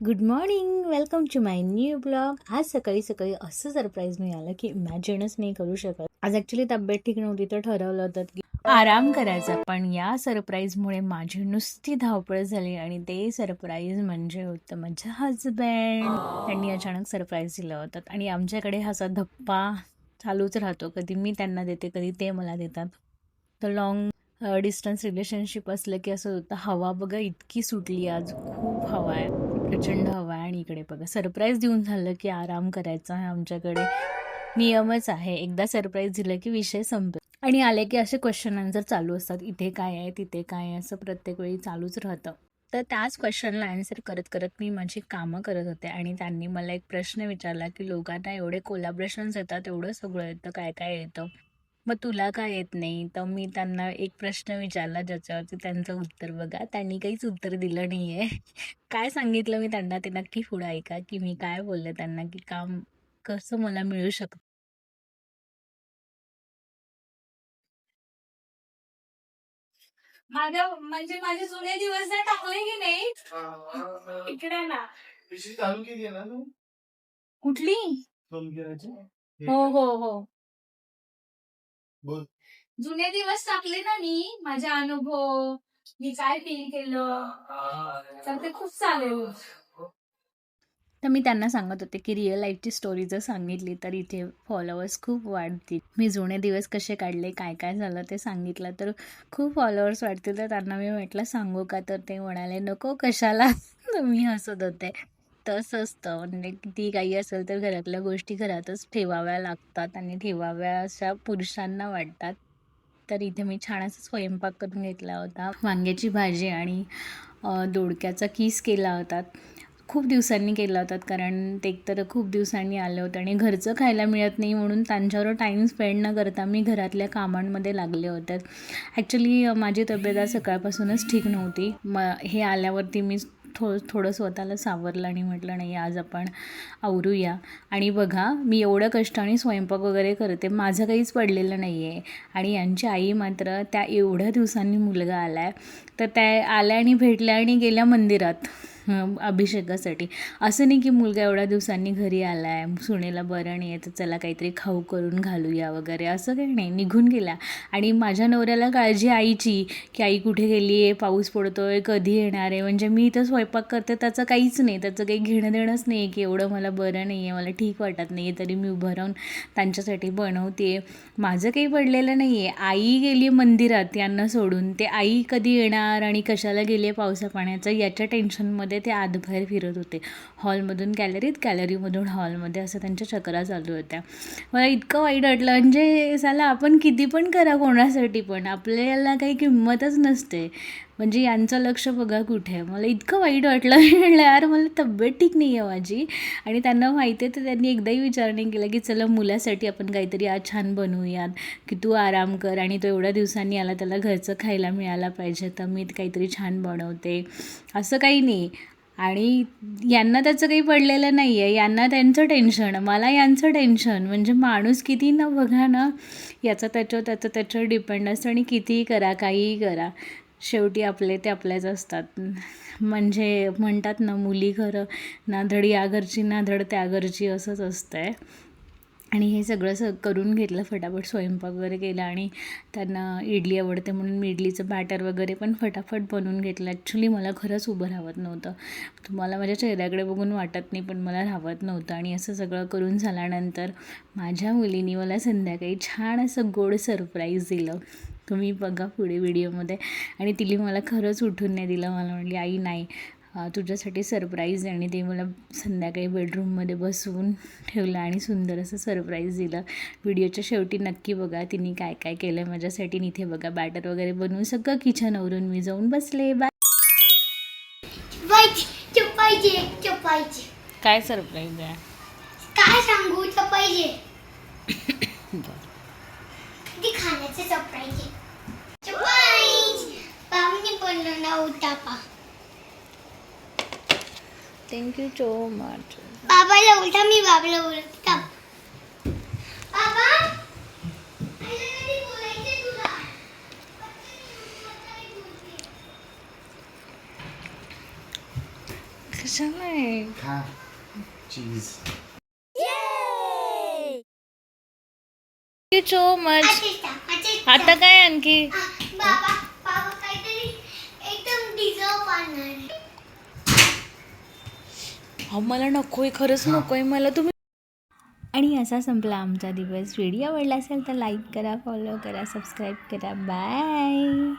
Good morning, welcome to my new blog. आज सकाळी सकाळी असं सरप्राईज मिळालं की इमॅजिनच नाही करू शकत. आज ॲक्च्युली तब्येत ठीक नव्हती तर ठरवलं होतं की आराम करायचा, पण या सरप्राईजमुळे माझी नुसती धावपळ झाली. आणि ते सरप्राईज म्हणजे होतं माझं हजबंड. त्यांनी अचानक सरप्राईज दिलं होतं आणि आमच्याकडे असा धप्पा चालूच राहतो. कधी मी त्यांना देते, कधी ते मला देतात. तर लॉंग डिस्टन्स रिलेशनशिप असलं की असं होतं. हवा बघा इतकी सुटली, आज खूप हवा आहे, प्रचंड हवा आहे. आणि इकडे बघा सरप्राईज देऊन झालं की आराम करायचा आहे. आमच्याकडे नियमच आहे, एकदा सरप्राईज दिलं की विषय संपला. आणि आले की असे क्वेश्चन आन्सर चालू असतात, इथे काय आहे तिथे काय आहे, असं प्रत्येक वेळी चालूच राहतं. तर त्याच क्वेश्चनला आन्सर करत करत मी माझी कामं करत होते आणि त्यांनी मला एक प्रश्न विचारला की लोकांना एवढे कोलॅबरेशन्स येतात, एवढं सगळं येतं, काय काय येतं, मग तुला काय येत नाही. तर मी त्यांना एक प्रश्न विचारला ज्याच्यावरती त्यांचं उत्तर बघा, त्यांनी काहीच उत्तर दिलं नाही आहे. काय सांगितलं मी त्यांना ते नक्की पुढं ऐका की मी काय बोलले त्यांना की काम कसं मला मिळू शकतं. माझे जुने दिवस जर टाकले की नाही इकडे ना. चालू केली आहे ना तू? कुठली? हो हो हो. बोल. जुने दिवस टाकले ना मी, माझे अनुभव, मी काय फील केलं, तर ते खूप चालेल. तर मी त्यांना सांगत होते की रिअल लाईफची स्टोरी जर सांगितली तर इथे फॉलोअर्स खूप वाढतील. मी जुने दिवस कसे काढले, काय काय झालं ते सांगितलं तर खूप फॉलोअर्स वाढतील. तर त्यांना मी म्हटलं सांगू का, तर ते म्हणाले नको कशाला. तर मी हसत होते. तसं असतं, म्हणजे किती काही असेल तर घरातल्या गोष्टी घरातच ठेवाव्या लागतात आणि ठेवाव्या अशा पुरुषांना वाटतात. तर इथे मी छान असा स्वयंपाक करून घेतला होता. वांग्याची भाजी आणि दोडक्याचा किस केला होता. खूप दिवसांनी केला होता, कारण ते एकतर खूप दिवसांनी आलं होतं आणि घरचं खायला मिळत नाही म्हणून त्यांच्यावर टाईम स्पेंड न करता मी घरातल्या कामांमध्ये लागले होते. ॲक्च्युली माझी तब्येत आज सकाळपासूनच ठीक नव्हती. हे आल्यावरती मी थोडं स्वतःला सावरलं आणि म्हटलं नाही आज आपण आवरूया. आणि बघा मी एवढं कष्टाने स्वयंपाक वगैरे करते, माझं काहीच पडलेलं नाही आहे. आणि यांची आई मात्र त्या एवढ्या दिवसांनी मुलगा आला आहे तर त्या आल्या आणि भेटल्या आणि गेल्या मंदिरात अभिषेकासाठी. असं नाही की मुलगा एवढ्या दिवसांनी घरी आला आहे, सुनेला बरं नाही आहे तर चला काहीतरी खाऊ करून घालूया वगैरे, असं काही नाही, निघून गेल्या. आणि माझ्या नवऱ्याला काळजी आईची की आई कुठे गेली आहे, पाऊस पडतो आहे, कधी येणार आहे. म्हणजे मी इथं स्वयंपाक करते त्याचं काहीच नाही, त्याचं काही घेणं देणंच नाही की एवढं मला बरं नाही आहे, मला ठीक वाटत नाही आहे तरी मी उभं राहून त्यांच्यासाठी बनवते. माझं काही पडलेलं नाही आहे. आई गेली मंदिरात यांना सोडून, ते आई कधी येणार आणि कशाला गेली आहे पावसा पाण्याचं याच्या टेन्शनमध्ये ते आतबाहेर फिरत होते. हॉलमधून गॅलरीत, गॅलरीमधून हॉलमध्ये, असं त्यांच्या चक्रा चालू होत्या. मला इतकं वाईट वाटलं, म्हणजे साला आपण किती पण करा कोणासाठी पण आपल्याला काही किंमतच नसते. म्हणजे यांचं लक्ष बघा कुठे आहे. मला इतकं वाईट वाटलं. म्हटलं यार मला तब्येत ठीक नाही आहे माझी. आणि त्यांना माहिती आहे तर त्यांनी एकदाही विचार नाही केला की चला मुलासाठी आपण काहीतरी आज छान बनवूयात, की तू आराम कर आणि तो एवढ्या दिवसांनी आला त्याला घरचं खायला मिळालं पाहिजे तर मी काहीतरी छान बनवते, असं काही नाही. आणि यांना त्याचं काही पडलेलं नाही आहे, यांना त्यांचं टेन्शन, मला यांचं टेन्शन. म्हणजे माणूस किती ना बघा ना, याचं त्याच्यावर डिपेंड असतं आणि कितीही करा काहीही करा शेवटी आपले ते आपल्याच असतात. म्हणजे म्हणतात ना मुली खरं ना धड या घरची ना धड त्या घरची, असंच असतं आहे. आणि हे सगळं करून घेतलं, फटाफट स्वयंपाक वगैरे केला आणि त्यांना इडली आवडते म्हणून मी इडलीचं बॅटर वगैरे पण फटाफट बनवून घेतलं. ॲक्च्युली मला खरंच उभं राहत नव्हतं, तुम्हाला माझ्या चेहऱ्याकडे बघून वाटत नाही पण मला राहत नव्हतं. आणि असं सगळं करून झाल्यानंतर माझ्या मुलीने मला संध्याकाळी छान असं गोड सरप्राईज दिलं. तुम्ही बघा पुढे व्हिडिओमध्ये. आणि तिने मला खरंच उठून नाही दिलं, मला म्हटली आई नाही तुझ्यासाठी सरप्राईज आहे. आणि ते मला संध्याकाळी बेडरूममध्ये बसवून ठेवलं आणि सुंदर असं सरप्राईज दिलं. व्हिडिओच्या शेवटी नक्की बघा तिने काय काय केलं आहे माझ्यासाठी. इथे बघा बॅटर वगैरे बनवून सगळं किचनवरून मी जाऊन बसले. काय सरप्राईज आहे काय सांगू, चपाईचे किती खाण्याचे सरप्राईज आहे. चपाईज पाहुणे बनवला उतापा. Thank you so much. बाबाला उलटा मी बाबाला बोलत बाबा कधी बोलायचे तुला. छान आहे. खा चीज. Thank you so much. असेच टाक, असेच आता टाक. काय आणखी? बाबा बाबा काहीतरी एकदम डिझर्व आणणार आहे. अहो मला नकोय, खरंच नकोय मला. तुम्ही. आणि असा संपला आमचा दिवस. व्हिडिओ आवडला असेल तर लाईक करा, फॉलो करा, सबस्क्राईब करा. बाय.